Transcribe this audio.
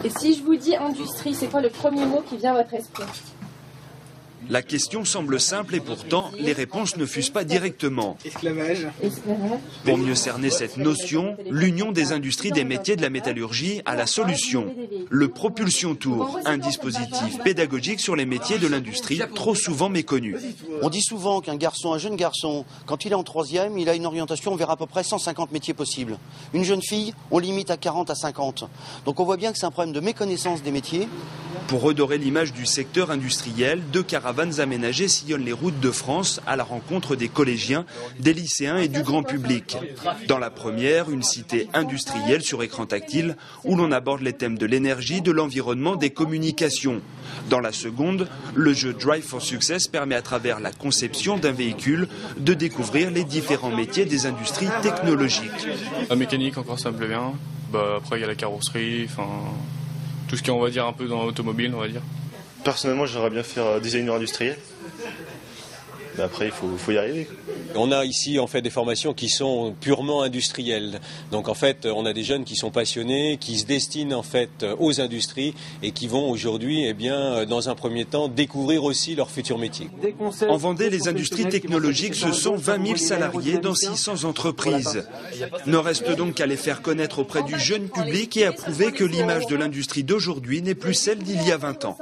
Et si je vous dis industrie, c'est quoi le premier mot qui vient à votre esprit? La question semble simple et pourtant, les réponses ne fusent pas directement. Esclavage. Pour mieux cerner cette notion, l'Union des industries des métiers de la métallurgie a la solution. Le Propulsion Tour, un dispositif pédagogique sur les métiers de l'industrie trop souvent méconnu. On dit souvent qu'un jeune garçon, quand il est en troisième, il a une orientation vers à peu près 150 métiers possibles. Une jeune fille, on limite à 40 à 50. Donc on voit bien que c'est un problème de méconnaissance des métiers. Pour redorer l'image du secteur industriel, 2 caravanes aménagées sillonnent les routes de France à la rencontre des collégiens, des lycéens et du grand public. Dans la première, une cité industrielle sur écran tactile où l'on aborde les thèmes de l'énergie, de l'environnement, des communications. Dans la seconde, le jeu Drive for Success permet à travers la conception d'un véhicule de découvrir les différents métiers des industries technologiques. La mécanique encore ça me plaît bien. Après il y a la carrosserie, tout ce qui est on va dire un peu dans l'automobile on va dire. Personnellement j'aimerais bien faire designer industriel. Mais après il faut y arriver. On a ici en fait des formations qui sont purement industrielles. Donc en fait on a des jeunes qui sont passionnés, qui se destinent en fait aux industries et qui vont aujourd'hui dans un premier temps découvrir aussi leur futur métier. En Vendée, les industries technologiques, ce sont 20 000 salariés dans 600 entreprises. Ne reste donc qu'à les faire connaître auprès du jeune public et à prouver que l'image de l'industrie d'aujourd'hui n'est plus celle d'il y a 20 ans.